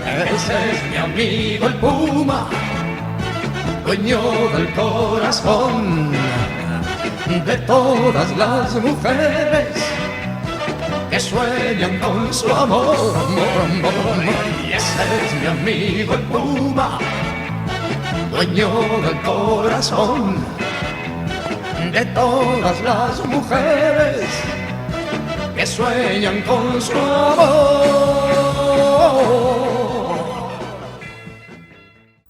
Ese es mi amigo el Puma, dueño del corazón de todas las mujeres que sueñan con su amor, y ese es mi amigo el Puma, dueño del corazón de todas las mujeres que sueñan con su amor.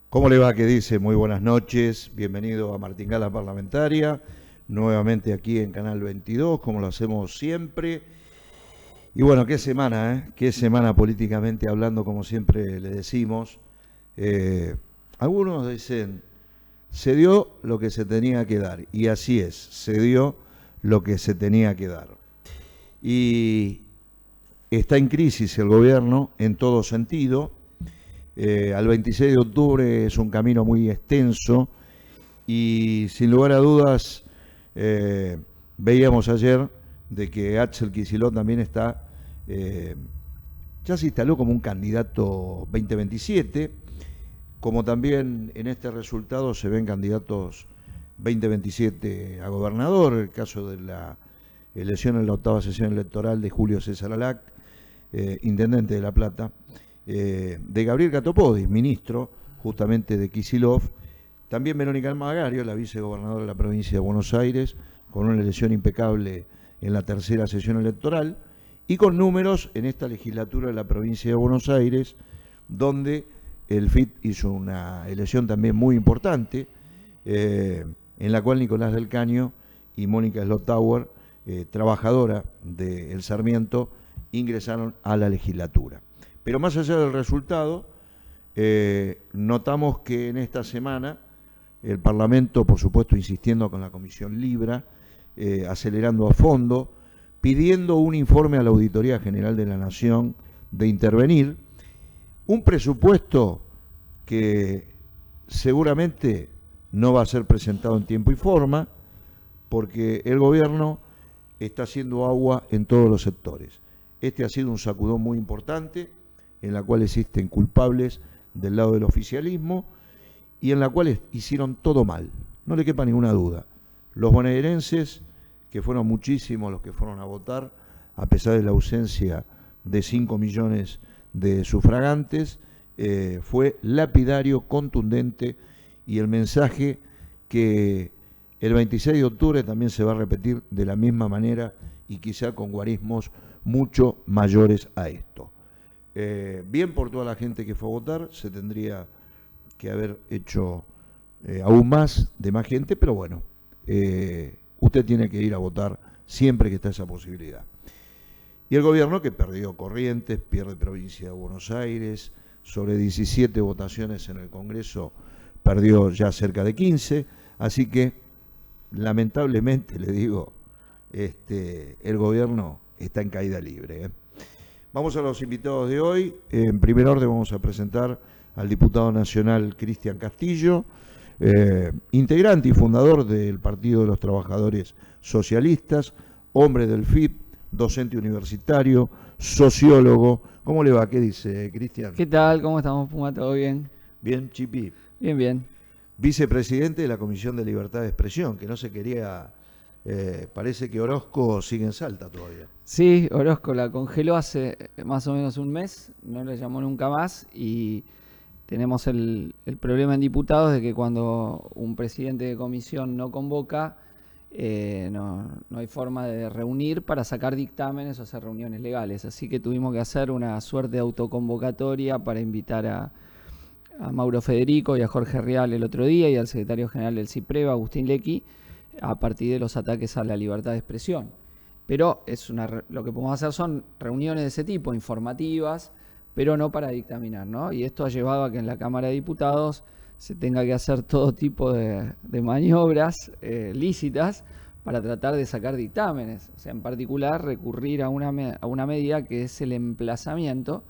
¿Cómo le va? ¿Qué dice? Muy buenas noches, bienvenido a Martingala Parlamentaria, nuevamente aquí en Canal 22, como lo hacemos siempre. Y bueno, qué semana, ¿eh? Qué semana políticamente hablando, como siempre le decimos. Algunos dicen, se dio lo que se tenía que dar, y así es, se dio lo que se tenía que dar. Y está en crisis el gobierno en todo sentido. Al 26 de octubre es un camino muy extenso y sin lugar a dudas veíamos ayer de que Axel Kicillof también está, ya se instaló como un candidato 2027, como también en este resultado se ven candidatos 2027 a gobernador, el caso de la elección en la octava sesión electoral de Julio César Alac, intendente de La Plata, de Gabriel Catopodis, ministro justamente de Kicillof, también Verónica Almagario, la vicegobernadora de la provincia de Buenos Aires, con una elección impecable en la tercera sesión electoral y con números en esta legislatura de la provincia de Buenos Aires, donde el FIT hizo una elección también muy importante, en la cual Nicolás del Caño y Mónica Slottauer, trabajadora de El Sarmiento, ingresaron a la legislatura. Pero más allá del resultado, notamos que en esta semana el Parlamento, por supuesto, insistiendo con la Comisión Libra, acelerando a fondo, pidiendo un informe a la Auditoría General de la Nación de intervenir, un presupuesto que seguramente no va a ser presentado en tiempo y forma, porque el gobierno está haciendo agua en todos los sectores. Este ha sido un sacudón muy importante, en la cual existen culpables del lado del oficialismo y en la cual hicieron todo mal, no le quepa ninguna duda. Los bonaerenses, que fueron muchísimos los que fueron a votar, a pesar de la ausencia de 5 millones de sufragantes, fue lapidario, contundente, y el mensaje que el 26 de octubre también se va a repetir de la misma manera y quizá con guarismos mucho mayores a esto. Bien por toda la gente que fue a votar, se tendría que haber hecho aún más de más gente, pero bueno, usted tiene que ir a votar siempre que está esa posibilidad. Y el gobierno que perdió Corrientes, pierde provincia de Buenos Aires, sobre 17 votaciones en el Congreso perdió ya cerca de 15, así que lamentablemente le digo, el gobierno está en caída libre. Vamos a los invitados de hoy. En primer orden vamos a presentar al diputado nacional Cristian Castillo, integrante y fundador del Partido de los Trabajadores Socialistas, hombre del FIT, docente universitario, sociólogo. ¿Cómo le va? ¿Qué dice, Cristian? ¿Qué tal? ¿Cómo estamos, Puma? ¿Todo bien? Bien, Chipi. Bien, bien. Vicepresidente de la Comisión de Libertad de Expresión, que no se quería... parece que Orozco sigue en Salta todavía. Sí, Orozco la congeló hace más o menos un mes, no la llamó nunca más y tenemos el problema en diputados de que cuando un presidente de comisión no convoca, no hay forma de reunir para sacar dictámenes o hacer reuniones legales. Así que tuvimos que hacer una suerte de autoconvocatoria para invitar a Mauro Federico y a Jorge Rial el otro día y al secretario general del CIPREVA, Agustín Lecky, a partir de los ataques a la libertad de expresión. Pero lo que podemos hacer son reuniones de ese tipo, informativas, pero no para dictaminar, ¿no? Y esto ha llevado a que en la Cámara de Diputados se tenga que hacer todo tipo de maniobras lícitas para tratar de sacar dictámenes. O sea, en particular recurrir a una medida que es el emplazamiento,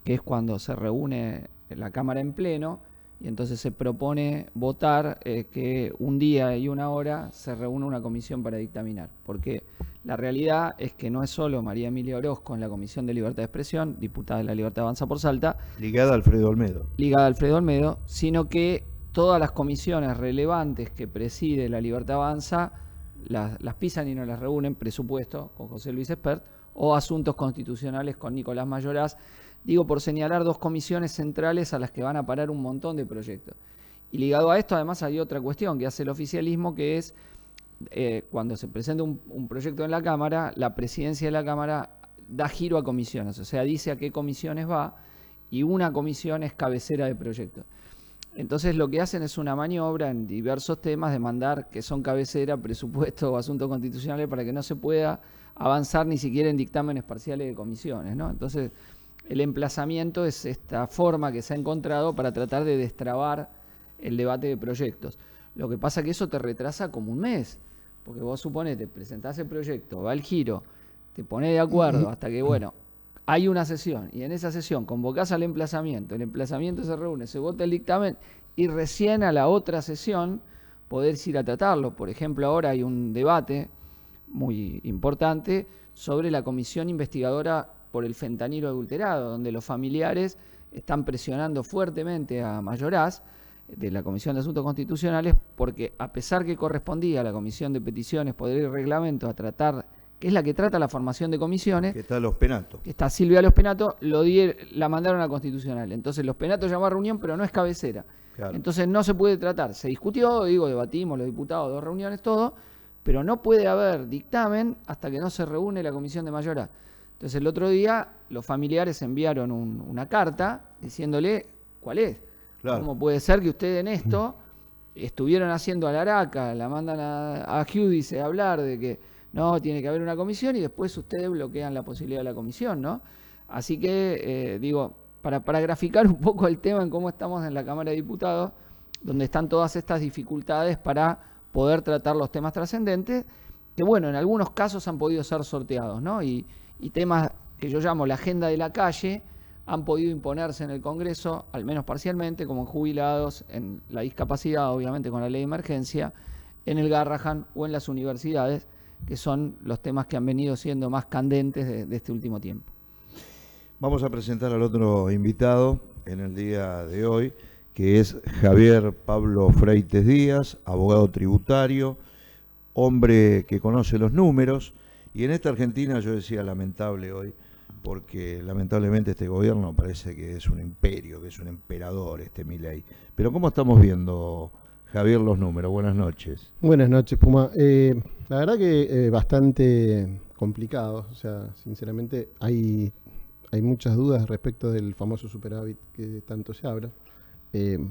que es cuando se reúne la Cámara en pleno, y entonces se propone votar que un día y una hora se reúne una comisión para dictaminar, porque La realidad es que no es solo María Emilia Orozco en la Comisión de Libertad de Expresión, diputada de La Libertad Avanza por Salta, Ligada a Alfredo Olmedo. ligada a Alfredo Olmedo, sino que todas las comisiones relevantes que preside La Libertad Avanza las pisan y no las reúnen, presupuesto con José Luis Espert, o asuntos constitucionales con Nicolás Mayoraz. Digo, por señalar dos comisiones centrales a las que van a parar un montón de proyectos. Y ligado a esto, además, hay otra cuestión que hace el oficialismo, que es cuando se presenta un proyecto en la Cámara, la presidencia de la Cámara da giro a comisiones, o sea, dice a qué comisiones va, y una comisión es cabecera de proyecto. Entonces lo que hacen es una maniobra en diversos temas de mandar que son cabecera, presupuesto o asuntos constitucionales para que no se pueda avanzar ni siquiera en dictámenes parciales de comisiones, ¿no? Entonces el emplazamiento es esta forma que se ha encontrado para tratar de destrabar el debate de proyectos. Lo que pasa es que eso te retrasa como un mes, porque vos suponete, presentás el proyecto, va el giro, te ponés de acuerdo hasta que, bueno, hay una sesión y en esa sesión convocás al emplazamiento, el emplazamiento se reúne, se vota el dictamen y recién a la otra sesión podés ir a tratarlo. Por ejemplo, ahora hay un debate muy importante sobre la comisión investigadora por el fentanilo adulterado, donde los familiares están presionando fuertemente a Mayoraz de la Comisión de Asuntos Constitucionales, porque a pesar que correspondía a la Comisión de Peticiones, Poder y Reglamento a tratar, que es la que trata la formación de comisiones, Que está Los Penatos. que está Silvia Los Penatos, la mandaron a Constitucional. Entonces Los Penatos llamó a reunión, pero no es cabecera. Claro. Entonces no se puede tratar. Se discutió, debatimos los diputados, 2 reuniones, todo, pero no puede haber dictamen hasta que no se reúne la Comisión de Mayoraz. Entonces el otro día los familiares enviaron una carta diciéndole cuál es. Claro. ¿Cómo puede ser que ustedes en esto estuvieron haciendo a la Araca, la mandan a Giudice a hablar de que no, tiene que haber una comisión y después ustedes bloquean la posibilidad de la comisión, ¿no? Así que, para graficar un poco el tema en cómo estamos en la Cámara de Diputados, donde están todas estas dificultades para poder tratar los temas trascendentes, que bueno, en algunos casos han podido ser sorteados, ¿no? Y temas que yo llamo la agenda de la calle, han podido imponerse en el Congreso, al menos parcialmente, como en jubilados, en la discapacidad, obviamente con la ley de emergencia, en el Garrahan o en las universidades, que son los temas que han venido siendo más candentes de este último tiempo. Vamos a presentar al otro invitado en el día de hoy, que es Javier Pablo Freites Díaz, abogado tributario, hombre que conoce los números, y en esta Argentina yo decía lamentable hoy, porque lamentablemente este gobierno parece que es un imperio, que es un emperador, Milei. Pero ¿cómo estamos viendo, Javier, los números? Buenas noches. Buenas noches, Puma. La verdad que bastante complicado, o sea, sinceramente hay muchas dudas respecto del famoso superávit que tanto se habla.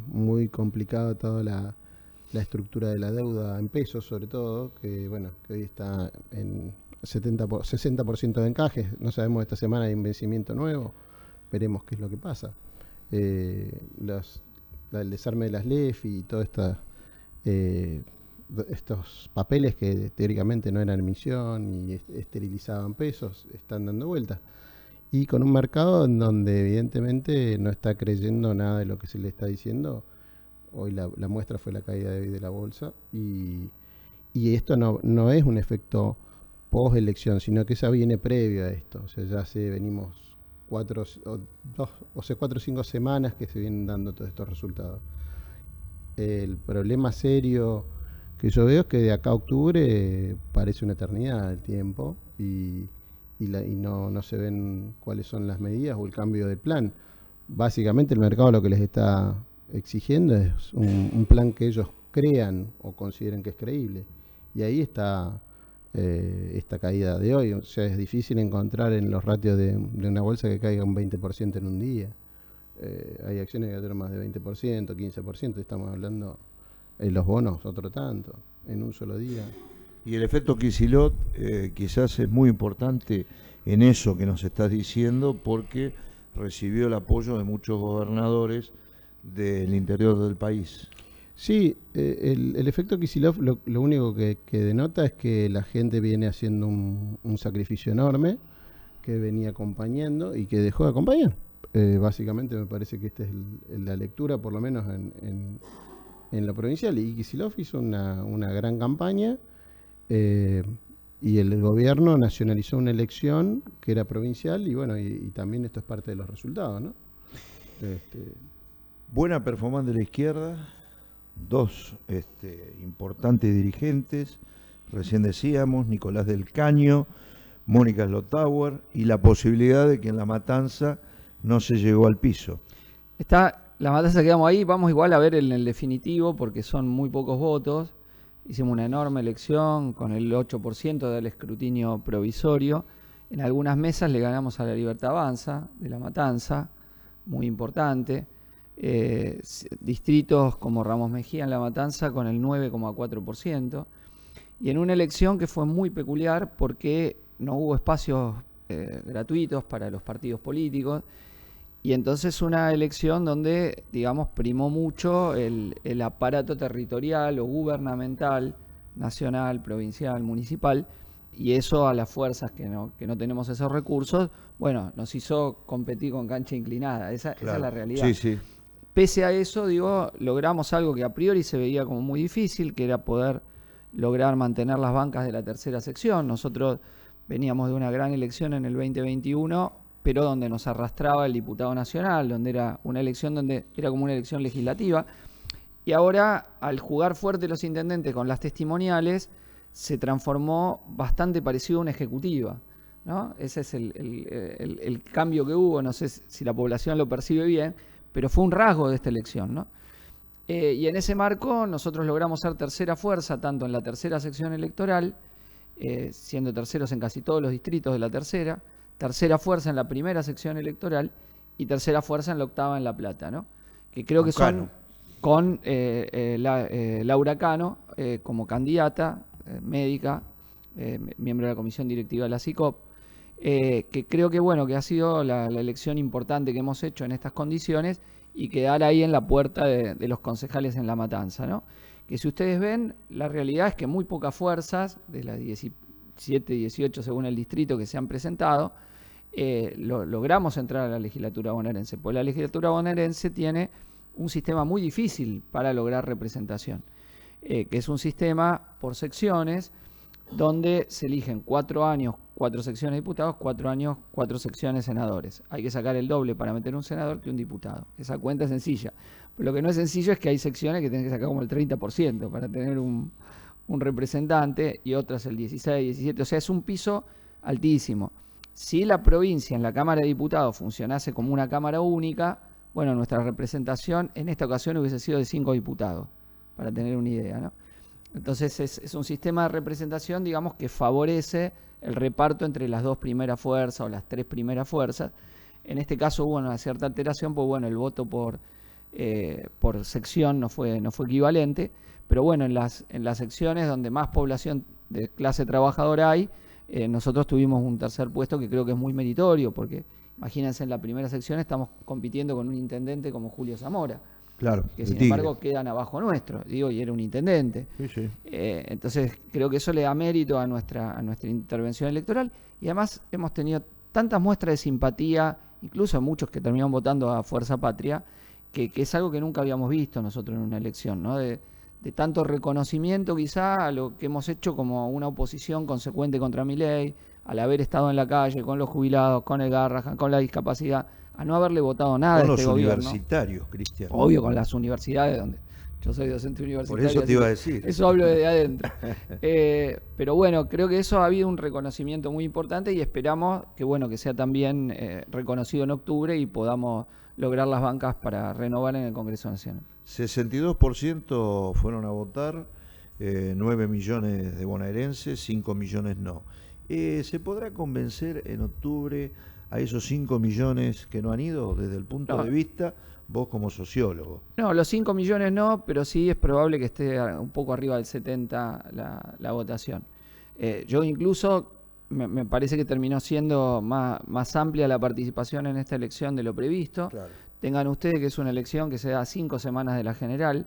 Muy complicada toda la estructura de la deuda en pesos, sobre todo, que bueno, que hoy está en 60% de encajes. No sabemos, esta semana hay un vencimiento nuevo, veremos qué es lo que pasa. El desarme de las LEF y todos estos papeles que teóricamente no eran emisión y esterilizaban pesos, están dando vueltas. Y con un mercado en donde evidentemente no está creyendo nada de lo que se le está diciendo. Hoy la muestra fue la caída de hoy de la bolsa y esto no es un efecto post elección, sino que esa viene previo a esto. O sea, ya venimos 4 o 5 semanas que se vienen dando todos estos resultados. El problema serio que yo veo es que de acá a octubre parece una eternidad el tiempo y no se ven cuáles son las medidas o el cambio del plan. Básicamente el mercado lo que les está exigiendo es un plan que ellos crean o consideren que es creíble. Y ahí está esta caída de hoy. O sea, es difícil encontrar en los ratios de una bolsa que caiga un 20% en un día. Hay acciones que cayeron más de 20%, 15%, estamos hablando en los bonos, otro tanto, en un solo día. Y el efecto Kicillof quizás es muy importante en eso que nos estás diciendo, porque recibió el apoyo de muchos gobernadores del interior del país. Sí, el efecto Kicillof lo único que denota es que la gente viene haciendo un sacrificio enorme, que venía acompañando y que dejó de acompañar. Básicamente me parece que esta es la lectura, por lo menos en lo provincial. Y Kicillof hizo una gran campaña, Y el gobierno nacionalizó una elección que era provincial y bueno, y también esto es parte de los resultados, ¿no? Buena performance de la izquierda, dos importantes dirigentes, recién decíamos, Nicolás del Caño, Mónica Slottauer, y la posibilidad de que en La Matanza no se llegó al piso. La Matanza, quedamos ahí, vamos igual a ver en el definitivo porque son muy pocos votos. Hicimos una enorme elección con el 8% del escrutinio provisorio. En algunas mesas le ganamos a La Libertad Avanza de La Matanza, muy importante. Distritos como Ramos Mejía en La Matanza con el 9,4%. Y en una elección que fue muy peculiar porque no hubo espacios gratuitos para los partidos políticos. Y entonces una elección donde, digamos, primó mucho el aparato territorial o gubernamental, nacional, provincial, municipal, y eso a las fuerzas que no tenemos esos recursos, bueno, nos hizo competir con cancha inclinada. Esa es la realidad. Sí, sí. Pese a eso, digo, logramos algo que a priori se veía como muy difícil, que era poder lograr mantener las bancas de la tercera sección. Nosotros veníamos de una gran elección en el 2021, pero donde nos arrastraba el diputado nacional, donde era una elección donde era como una elección legislativa. Y ahora, al jugar fuerte los intendentes con las testimoniales, se transformó bastante parecido a una ejecutiva, ¿no? Ese es el cambio que hubo, no sé si la población lo percibe bien, pero fue un rasgo de esta elección, ¿no? Y en ese marco nosotros logramos ser tercera fuerza, tanto en la tercera sección electoral, siendo terceros en casi todos los distritos de la tercera fuerza en la primera sección electoral y tercera fuerza en la octava en La Plata, ¿no? Que creo que son con Laura Cano como candidata médica, miembro de la comisión directiva de la CICOP, que creo que bueno, que ha sido la elección importante que hemos hecho en estas condiciones y quedar ahí en la puerta de los concejales en La Matanza, ¿no? Que si ustedes ven, la realidad es que muy pocas fuerzas, de las 17, 18 según el distrito que se han presentado, logramos entrar a la legislatura bonaerense, porque la legislatura bonaerense tiene un sistema muy difícil para lograr representación, que es un sistema por secciones, donde se eligen 4 años, 4 secciones de diputados, 4 años, 4 secciones senadores. Hay que sacar el doble para meter un senador que un diputado. Esa cuenta es sencilla. Pero lo que no es sencillo es que hay secciones que tienen que sacar como el 30% para tener un representante y otras el 16, 17. O sea, es un piso altísimo. Si la provincia en la Cámara de Diputados funcionase como una Cámara única, bueno, nuestra representación en esta ocasión hubiese sido de 5 diputados, para tener una idea, ¿no? Entonces es un sistema de representación, digamos, que favorece el reparto entre las 2 primeras fuerzas o las 3 primeras fuerzas. En este caso hubo una cierta alteración, pues bueno, el voto por sección no fue equivalente, pero bueno, en las secciones donde más población de clase trabajadora hay, nosotros tuvimos un tercer puesto que creo que es muy meritorio, porque imagínense, en la primera sección estamos compitiendo con un intendente como Julio Zamora. Claro, Que sin embargo quedan abajo nuestro, digo, y era un intendente. Sí, sí. Entonces creo que eso le da mérito a nuestra intervención electoral, y además hemos tenido tantas muestras de simpatía, incluso muchos que terminaron votando a Fuerza Patria, que es algo que nunca habíamos visto nosotros en una elección, ¿no? De tanto reconocimiento quizá a lo que hemos hecho como una oposición consecuente contra Milei, al haber estado en la calle con los jubilados, con el Garrahan, con la discapacidad, a no haberle votado nada con a este gobierno. Con los universitarios, Cristian. Obvio, con las universidades, donde yo soy docente universitario. Por eso te iba a decir. Eso hablo de adentro. Pero bueno, creo que eso ha habido un reconocimiento muy importante y esperamos que bueno, que sea también reconocido en octubre y podamos lograr las bancas para renovar en el Congreso Nacional. 62% fueron a votar, 9 millones de bonaerenses, 5 millones no. ¿Se podrá convencer en octubre a esos 5 millones que no han ido desde el punto de vista, vos como sociólogo? No, los 5 millones no, pero sí es probable que esté un poco arriba del 70 la votación. Yo incluso me parece que terminó siendo más amplia la participación en esta elección de lo previsto. Claro. Tengan ustedes que es una elección que se da a 5 semanas de la general,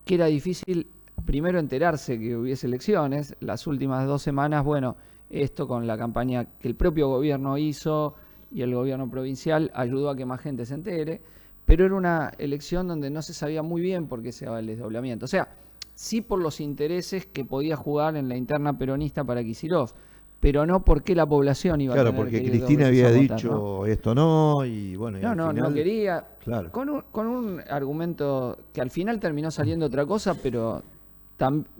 que era difícil primero enterarse que hubiese elecciones. Las últimas 2 semanas, bueno, esto con la campaña que el propio gobierno hizo y el gobierno provincial ayudó a que más gente se entere, pero era una elección donde no se sabía muy bien por qué se daba el desdoblamiento. O sea, sí por los intereses que podía jugar en la interna peronista para Kicillof, pero no porque la población iba a Claro, tener porque que ir 2 Cristina veces había a votar, dicho ¿no? esto no, y bueno, y No, al no, final, no quería. claro. Con un argumento que al final terminó saliendo otra cosa, pero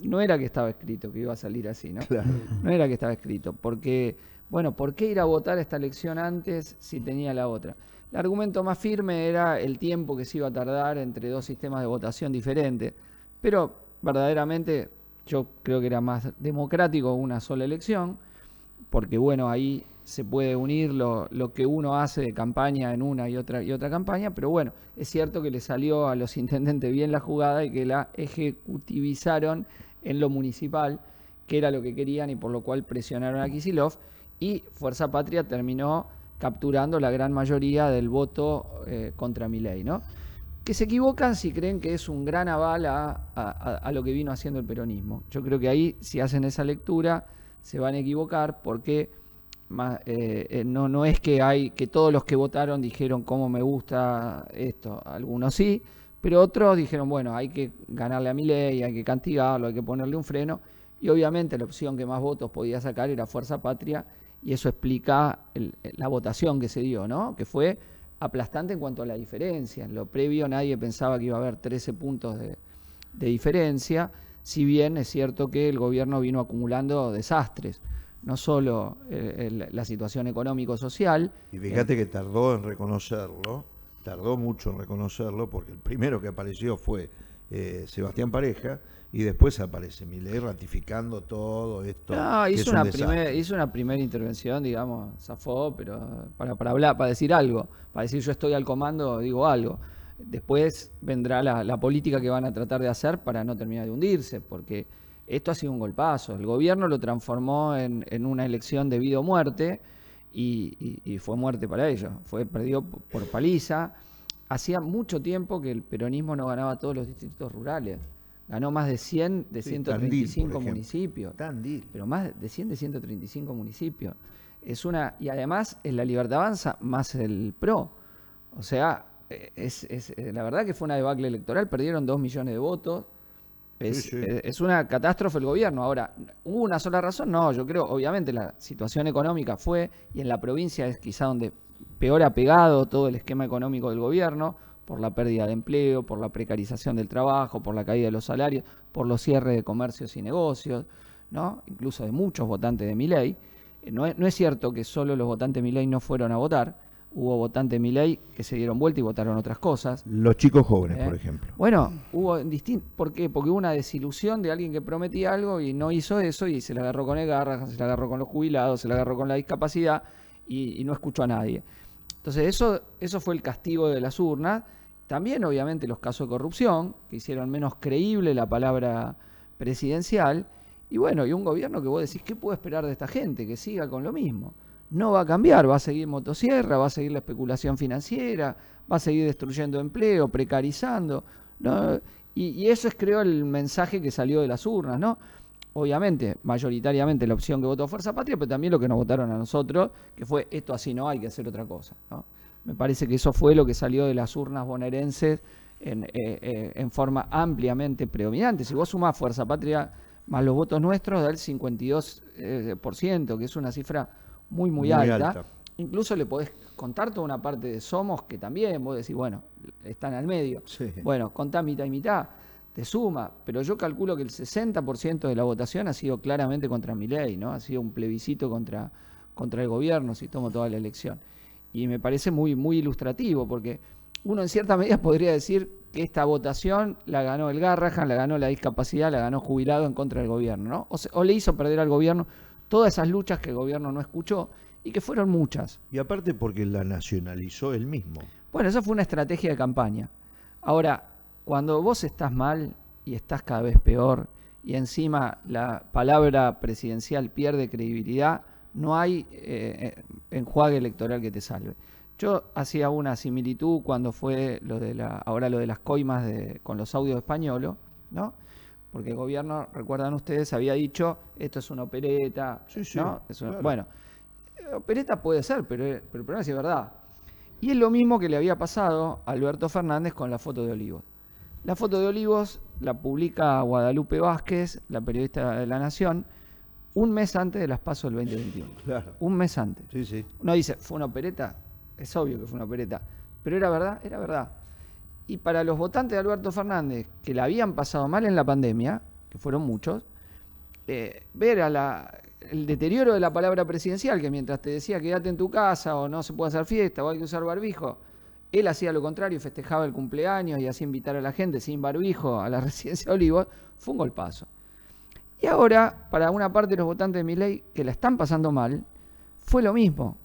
no era que estaba escrito que iba a salir así, ¿no? Claro. No era que estaba escrito, porque, bueno, ¿por qué ir a votar esta elección antes si tenía la otra? El argumento más firme era el tiempo que se iba a tardar entre 2 sistemas de votación diferentes, pero verdaderamente yo creo que era más democrático una sola elección, porque bueno, ahí se puede unir lo que uno hace de campaña en una y otra campaña, pero bueno, es cierto que le salió a los intendentes bien la jugada y que la ejecutivizaron en lo municipal, que era lo que querían y por lo cual presionaron a Kicillof, y Fuerza Patria terminó capturando la gran mayoría del voto contra Milei, ¿no? Que se equivocan si creen que es un gran aval a lo que vino haciendo el peronismo. Yo creo que ahí, si hacen esa lectura, se van a equivocar porque no es que todos los que votaron dijeron cómo me gusta esto, algunos sí, pero otros dijeron, bueno, hay que ganarle a Milei, hay que castigarlo, hay que ponerle un freno, y obviamente la opción que más votos podía sacar era Fuerza Patria, y eso explica la votación que se dio, ¿no? Que fue aplastante en cuanto a la diferencia. En lo previo nadie pensaba que iba a haber 13 puntos de diferencia, si bien es cierto que el gobierno vino acumulando desastres, no solo la situación económico-social. Y fíjate que tardó en reconocerlo, tardó mucho en reconocerlo, porque el primero que apareció fue Sebastián Pareja, y después aparece Milei ratificando todo esto. No, que hizo una primera intervención, digamos, zafó, pero para hablar, para decir algo, para decir yo estoy al comando, digo algo. Después vendrá la política que van a tratar de hacer para no terminar de hundirse, porque esto ha sido un golpazo. El gobierno lo transformó en una elección de vida o muerte, y fue muerte para ellos. Perdió por paliza. Hacía mucho tiempo que el peronismo no ganaba todos los distritos rurales. Ganó más de 100 de 135 Tandil, municipios. Tandil. Pero más de 100 de 135 municipios. Y además es la Libertad Avanza más el PRO. O sea, la verdad que fue una debacle electoral, perdieron 2 millones de votos. Es una catástrofe el gobierno. Ahora, ¿hubo una sola razón? No, yo creo, obviamente la situación económica fue, y en la provincia es quizá donde peor ha pegado todo el esquema económico del gobierno, por la pérdida de empleo, por la precarización del trabajo, por la caída de los salarios, por los cierres de comercios y negocios, ¿no? Incluso de muchos votantes de Milei. No es cierto que solo los votantes de Milei no fueron a votar, hubo votantes de Milei que se dieron vuelta y votaron otras cosas. Los chicos jóvenes, por ejemplo. Bueno, ¿por qué? Porque hubo una desilusión de alguien que prometía algo y no hizo eso, y se la agarró con el Garrahan, se la agarró con los jubilados, se la agarró con la discapacidad, y no escuchó a nadie. Entonces eso fue el castigo de las urnas. También obviamente los casos de corrupción, que hicieron menos creíble la palabra presidencial, y bueno, y un gobierno que vos decís, ¿qué puedo esperar de esta gente? Que siga con lo mismo. No va a cambiar, va a seguir motosierra, va a seguir la especulación financiera, va a seguir destruyendo empleo, precarizando, ¿no? Y eso es, creo, el mensaje que salió de las urnas, ¿no? Obviamente, mayoritariamente la opción que votó Fuerza Patria, pero también lo que nos votaron a nosotros, que fue esto así no, hay que hacer otra cosa, ¿no? Me parece que eso fue lo que salió de las urnas bonaerenses en forma ampliamente predominante. Si vos sumás Fuerza Patria más los votos nuestros, da el 52%, que es una cifra muy alta. Incluso le podés contar toda una parte de Somos, que también vos decís, bueno, están al medio. Sí. Bueno, contá mitad y mitad, te suma. Pero yo calculo que el 60% de la votación ha sido claramente contra Milei, ¿no? Ha sido un plebiscito contra el gobierno, si tomo toda la elección. Y me parece muy ilustrativo, porque uno en cierta medida podría decir que esta votación la ganó el Garrahan, la ganó la discapacidad, la ganó jubilado en contra del gobierno, ¿no? O le hizo perder al gobierno todas esas luchas que el gobierno no escuchó, y que fueron muchas. Y aparte porque la nacionalizó él mismo. Bueno, esa fue una estrategia de campaña. Ahora, cuando vos estás mal y estás cada vez peor, y encima la palabra presidencial pierde credibilidad, no hay enjuague electoral que te salve. Yo hacía una similitud cuando fue ahora lo de las coimas con los audios españolos, ¿no? Porque el gobierno, recuerdan ustedes, había dicho, esto es una opereta, Sí, ¿no? claro. Bueno, opereta puede ser, pero el problema es verdad. Y es lo mismo que le había pasado a Alberto Fernández con la foto de Olivos. La foto de Olivos la publica Guadalupe Vázquez, la periodista de La Nación, un mes antes de las PASO del 2021. Claro. Un mes antes. Sí, sí. Uno dice, ¿fue una opereta? Es obvio que fue una opereta. Pero era verdad, era verdad. Y para los votantes de Alberto Fernández, que la habían pasado mal en la pandemia, que fueron muchos, ver el deterioro de la palabra presidencial, que mientras te decía quédate en tu casa o no se puede hacer fiesta o hay que usar barbijo, él hacía lo contrario, festejaba el cumpleaños y hacía invitar a la gente sin barbijo a la residencia de Olivos, fue un golpazo. Y ahora, para una parte de los votantes de Milei que la están pasando mal, fue lo mismo,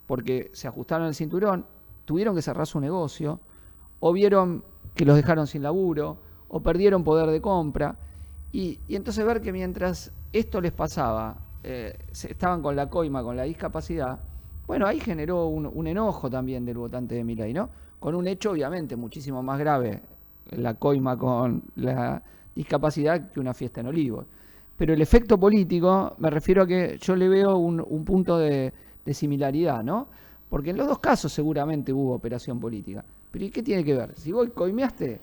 porque se ajustaron el cinturón, tuvieron que cerrar su negocio, o vieron que los dejaron sin laburo, o perdieron poder de compra, y entonces ver que mientras esto les pasaba, estaban con la coima, con la discapacidad, bueno, ahí generó un enojo también del votante de Milei, ¿no? Con un hecho obviamente muchísimo más grave, la coima con la discapacidad, que una fiesta en Olivos. Pero el efecto político, me refiero a que yo le veo un punto de similaridad, ¿no? Porque en los dos casos seguramente hubo operación política. Pero ¿y qué tiene que ver? Si vos coimeaste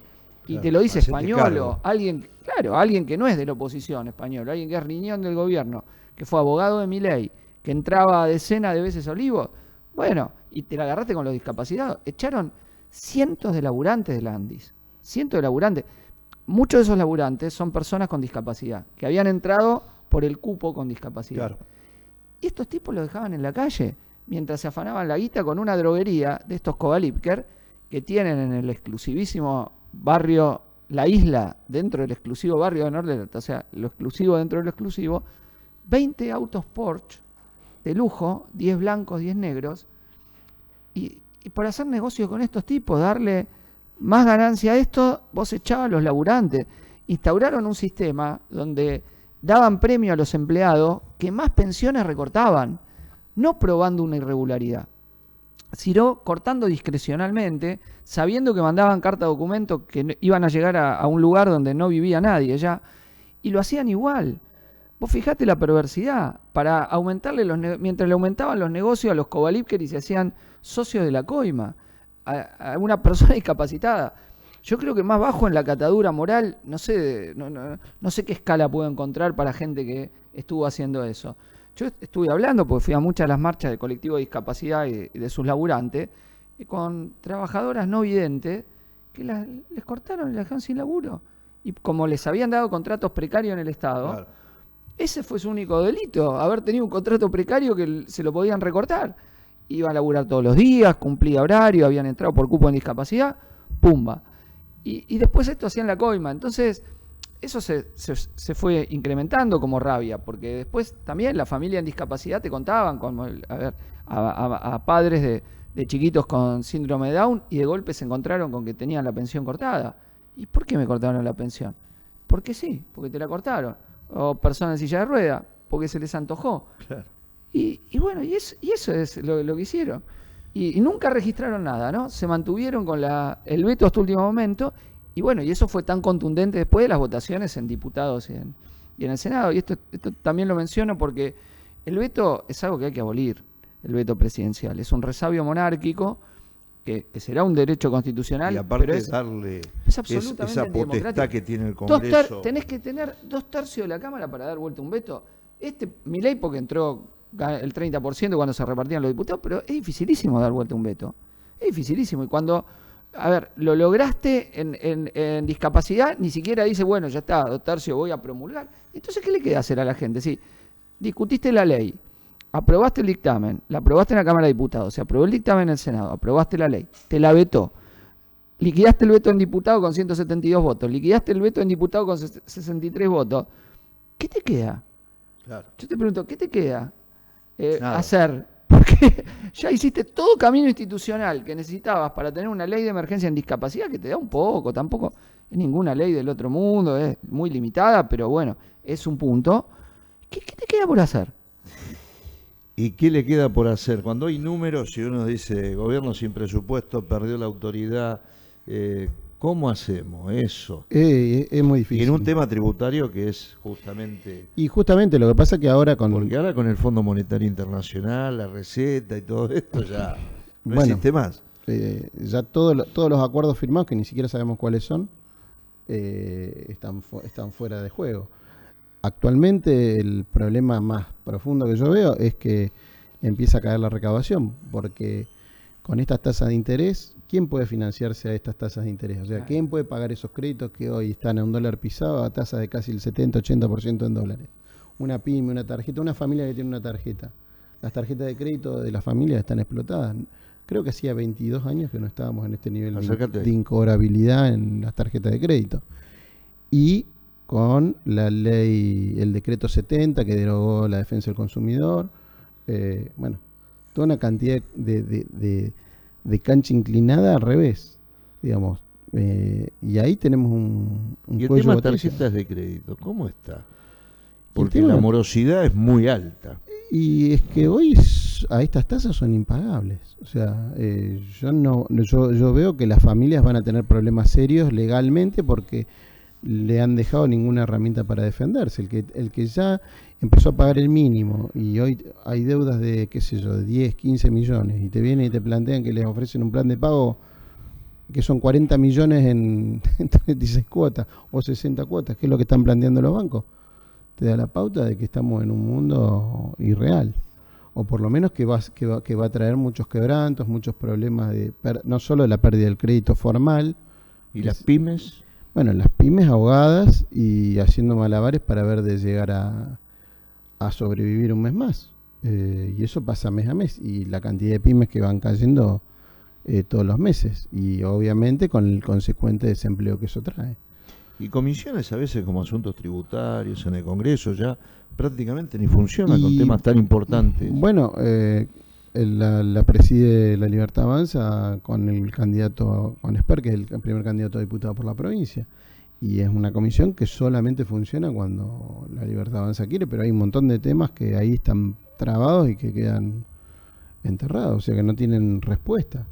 y claro, te lo dice hacete Españolo, cargo. alguien que no es de la oposición, Españolo, alguien que es riñón del gobierno, que fue abogado de Milei, que entraba decenas de veces a Olivos, bueno, y te la agarraste con los discapacitados. Echaron cientos de laburantes de la Andis, cientos de laburantes. Muchos de esos laburantes son personas con discapacidad, que habían entrado por el cupo con discapacidad. Claro. Y estos tipos los dejaban en la calle, mientras se afanaban la guita con una droguería de estos Kovalipker, que tienen en el exclusivísimo barrio La Isla, dentro del exclusivo barrio de Nordelta, o sea, lo exclusivo dentro de lo exclusivo, 20 autos Porsche de lujo, 10 blancos, 10 negros, y por hacer negocio con estos tipos, darle más ganancia a esto, vos echabas a los laburantes. Instauraron un sistema donde daban premio a los empleados que más pensiones recortaban, no probando una irregularidad, sino cortando discrecionalmente, sabiendo que mandaban carta documento que iban a llegar a un lugar donde no vivía nadie ya, y lo hacían igual. Vos fijate la perversidad, para aumentarle mientras le aumentaban los negocios a los Kovalipker y se hacían socios de la coima, a una persona discapacitada. Yo creo que más bajo en la catadura moral, no sé qué escala puedo encontrar para gente que estuvo haciendo eso. Yo estuve hablando, porque fui a muchas de las marchas del colectivo de discapacidad y de sus laburantes, con trabajadoras no videntes que les cortaron y las dejaron sin laburo. Y como les habían dado contratos precarios en el Estado, Claro. ese fue su único delito, haber tenido un contrato precario que se lo podían recortar. Iban a laburar todos los días, cumplía horario, habían entrado por cupo en discapacidad, pumba. Y después esto hacían la coima. Entonces, eso se fue incrementando como rabia, porque después también la familia en discapacidad te contaban a padres de chiquitos con síndrome de Down, y de golpe se encontraron con que tenían la pensión cortada. ¿Y por qué me cortaron la pensión? Porque sí, porque te la cortaron. O personas en silla de ruedas, porque se les antojó. Claro. Y bueno, y eso es lo que hicieron. Y nunca registraron nada, ¿no? Se mantuvieron con el veto hasta último momento. Y bueno, y eso fue tan contundente después de las votaciones en diputados y en el Senado. Y esto también lo menciono porque el veto es algo que hay que abolir, el veto presidencial. Es un resabio monárquico que será un derecho constitucional, Y aparte pero es darle absolutamente esa potestad antidemocrático. que tiene el Congreso. Tenés que tener 2/3 de la Cámara para dar vuelta un veto. Milei porque entró el 30% cuando se repartían los diputados, pero es dificilísimo dar vuelta un veto. Es dificilísimo. Y cuando, lo lograste en discapacidad, ni siquiera dice, bueno, ya está, 2/3 voy a promulgar. Entonces, ¿qué le queda hacer a la gente? Si discutiste la ley, aprobaste el dictamen, la aprobaste en la Cámara de Diputados, se aprobó el dictamen en el Senado, aprobaste la ley, te la vetó, liquidaste el veto en diputado con 172 votos, liquidaste el veto en diputado con 63 votos, ¿qué te queda? Claro. Yo te pregunto, ¿qué te queda Nada. hacer? Porque ya hiciste todo camino institucional que necesitabas para tener una ley de emergencia en discapacidad que te da un poco, tampoco es ninguna ley del otro mundo, es muy limitada, pero bueno, es un punto. ¿Qué te queda por hacer? ¿Y qué le queda por hacer? Cuando hay números y uno dice, gobierno sin presupuesto, perdió la autoridad, ¿cómo hacemos eso? Es muy Y difícil. en un tema tributario que es justamente... Y justamente lo que pasa es que ahora Porque ahora con el Fondo Monetario Internacional, la receta y todo esto ya no Bueno. existe más. ya todos los acuerdos firmados, que ni siquiera sabemos cuáles son, están fuera de juego. Actualmente el problema más profundo que yo veo es que empieza a caer la recaudación, porque con estas tasas de interés, ¿quién puede financiarse a estas tasas de interés? O sea, ¿quién puede pagar esos créditos que hoy están a un dólar pisado a tasas de casi el 70-80% en dólares? Una pyme, una tarjeta, una familia que tiene una tarjeta. Las tarjetas de crédito de las familias están explotadas. Creo que hacía 22 años que no estábamos en este nivel de incobrabilidad en las tarjetas de crédito. Y con la ley, el decreto 70 que derogó la defensa del consumidor, bueno, toda una cantidad de cancha inclinada al revés, digamos. Y ahí tenemos un ¿Y el cuello tema de botella. tarjetas de crédito, cómo está? Porque la morosidad es muy alta. Y es que hoy a estas tasas son impagables. O sea, yo veo que las familias van a tener problemas serios legalmente porque le han dejado ninguna herramienta para defenderse. El que ya empezó a pagar el mínimo y hoy hay deudas de, qué sé yo, de 10, 15 millones y te vienen y te plantean que les ofrecen un plan de pago que son 40 millones en 36 cuotas o 60 cuotas, que es lo que están planteando los bancos, te da la pauta de que estamos en un mundo irreal, o por lo menos que va a traer muchos quebrantos, muchos problemas no solo de la pérdida del crédito formal. ¿Y las pymes? Bueno, las pymes ahogadas y haciendo malabares para ver de llegar a sobrevivir un mes más. Y eso pasa mes a mes, y la cantidad de pymes que van cayendo todos los meses, y obviamente con el consecuente desempleo que eso trae. Y comisiones a veces como asuntos tributarios en el Congreso ya prácticamente ni funcionan con temas tan importantes. Bueno, la preside La Libertad Avanza con el candidato, con Esper, que es el primer candidato a diputado por la provincia. Y es una comisión que solamente funciona cuando La Libertad Avanza quiere, pero hay un montón de temas que ahí están trabados y que quedan enterrados, o sea que no tienen respuesta.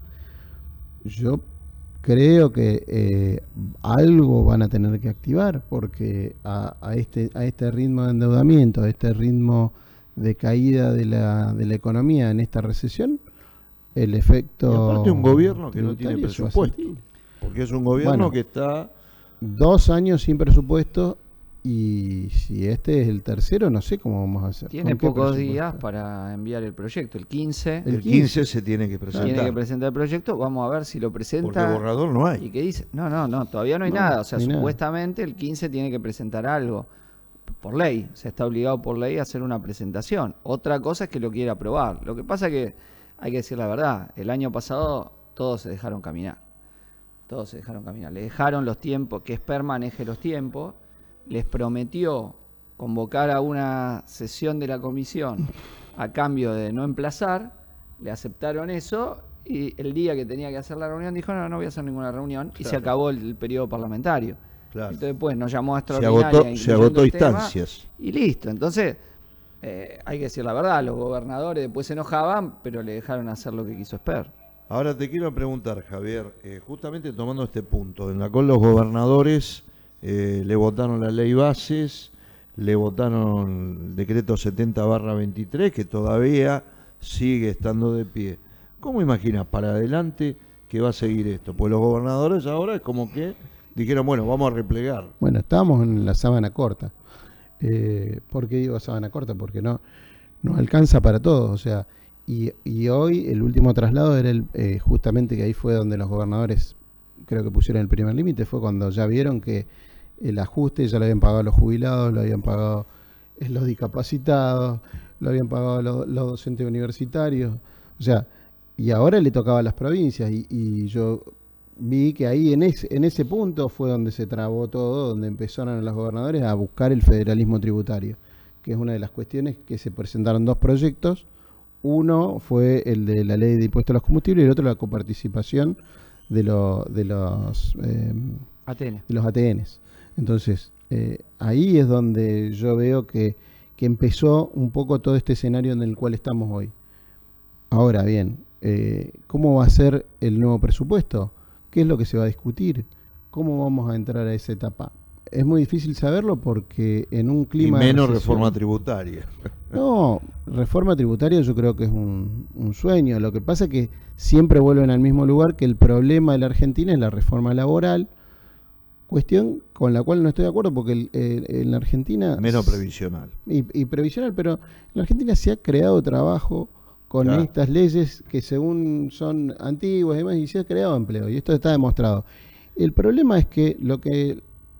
Yo creo que algo van a tener que activar, porque a este ritmo de endeudamiento, a este ritmo de caída de la economía en esta recesión, el efecto... Y aparte un gobierno que no tiene presupuesto, porque es un gobierno que está... 2 años sin presupuesto, y si este es el tercero, no sé cómo vamos a hacer. Tiene pocos días para enviar el proyecto. El 15. El 15 se tiene que presentar. Tiene que presentar el proyecto. Vamos a ver si lo presenta. Porque borrador no hay. ¿Y qué dice? No, todavía no hay nada. O sea, supuestamente el 15 tiene que presentar algo. Por ley. Se está obligado por ley a hacer una presentación. Otra cosa es que lo quiera aprobar. Lo que pasa es que hay que decir la verdad. El año pasado todos se dejaron caminar. Todos se dejaron caminar. Le dejaron los tiempos, que Esper maneje los tiempos. Les prometió convocar a una sesión de la comisión a cambio de no emplazar, le aceptaron eso, y el día que tenía que hacer la reunión dijo no voy a hacer ninguna reunión, claro. Y se acabó el periodo parlamentario. Claro. Entonces pues nos llamó a extraordinaria. Se agotó instancias. Y listo, entonces hay que decir la verdad, los gobernadores después se enojaban, pero le dejaron hacer lo que quiso Esper. Ahora te quiero preguntar, Javier, justamente tomando este punto, en la cual los gobernadores... le votaron la ley bases, le votaron el decreto 70/23 que todavía sigue estando de pie. ¿Cómo imaginas para adelante que va a seguir esto? Pues los gobernadores ahora es como que dijeron, bueno, vamos a replegar. Bueno, estábamos en la sábana corta. ¿Por qué digo sábana corta? Porque no alcanza para todos. O sea, y hoy el último traslado era justamente que ahí fue donde los gobernadores creo que pusieron el primer límite, fue cuando ya vieron que el ajuste ya lo habían pagado los jubilados, lo habían pagado los discapacitados, lo habían pagado los docentes universitarios, o sea, y ahora le tocaba a las provincias, y yo vi que ahí en ese punto fue donde se trabó todo, donde empezaron los gobernadores a buscar el federalismo tributario, que es una de las cuestiones que se presentaron 2 proyectos. Uno fue el de la ley de impuestos a los combustibles y el otro la coparticipación de los ATNs. Entonces, ahí es donde yo veo que empezó un poco todo este escenario en el cual estamos hoy. Ahora bien, ¿cómo va a ser el nuevo presupuesto? ¿Qué es lo que se va a discutir? ¿Cómo vamos a entrar a esa etapa? Es muy difícil saberlo porque en un clima... Y menos reforma tributaria. No, reforma tributaria yo creo que es un sueño. Lo que pasa es que siempre vuelven al mismo lugar, que el problema de la Argentina es la reforma laboral, Cuestión con la cual no estoy de acuerdo porque en la Argentina... Menos previsional. Y previsional, pero en la Argentina se ha creado trabajo con Claro. estas leyes que según son antiguas y demás, y se ha creado empleo, y esto está demostrado. El problema es que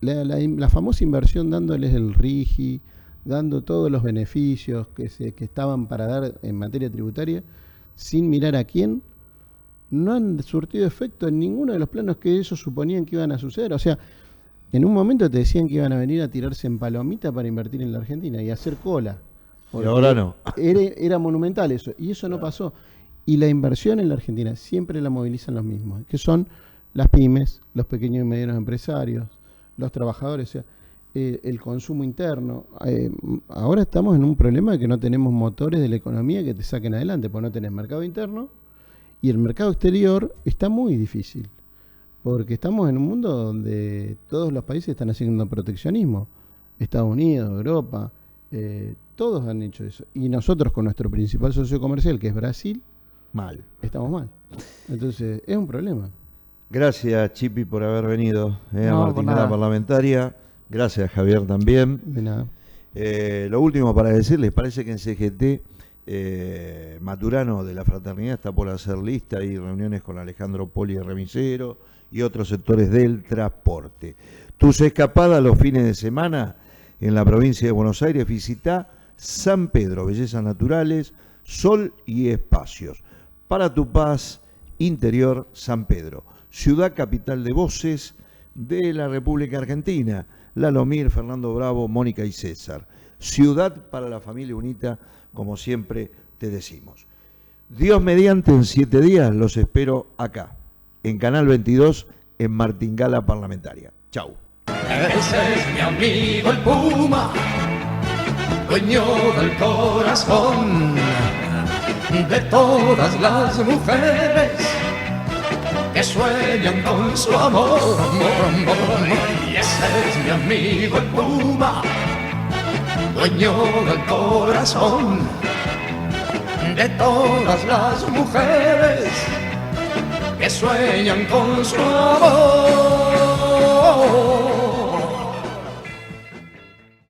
la famosa inversión dándoles el RIGI, dando todos los beneficios que estaban para dar en materia tributaria, sin mirar a quién, no han surtido efecto en ninguno de los planos que ellos suponían que iban a suceder. O sea, en un momento te decían que iban a venir a tirarse en palomita para invertir en la Argentina y hacer cola. Y ahora no. Era monumental eso, y eso no pasó. Y la inversión en la Argentina siempre la movilizan los mismos, que son las pymes, los pequeños y medianos empresarios, los trabajadores, o sea, el consumo interno. Ahora estamos en un problema de que no tenemos motores de la economía que te saquen adelante, porque no tenés mercado interno, y el mercado exterior está muy difícil, porque estamos en un mundo donde todos los países están haciendo proteccionismo. Estados Unidos, Europa, todos han hecho eso. Y nosotros con nuestro principal socio comercial, que es Brasil, Mal. estamos mal. Entonces, es un problema. Gracias, Chipi, por haber venido a No, por Martingala nada. Parlamentaria. Gracias, Javier, también. De nada. Lo último para decirles, parece que en CGT Maturano de la Fraternidad está por hacer lista y reuniones con Alejandro Poli, remisero, y otros sectores del transporte. Tus escapadas los fines de semana en la provincia de Buenos Aires, visita San Pedro, bellezas naturales, sol y espacios. Para tu paz interior, San Pedro, ciudad capital de voces de la República Argentina. Lalomir, Fernando Bravo, Mónica y César. Ciudad para la familia unita, como siempre te decimos. Dios mediante, en 7 días los espero acá, en Canal 22, en Martingala Parlamentaria. Chau. Ese es mi amigo el Puma, dueño del corazón de todas las mujeres que sueñan con su amor, Y ese es mi amigo el Puma, dueño del corazón de todas las mujeres que sueñan con su amor.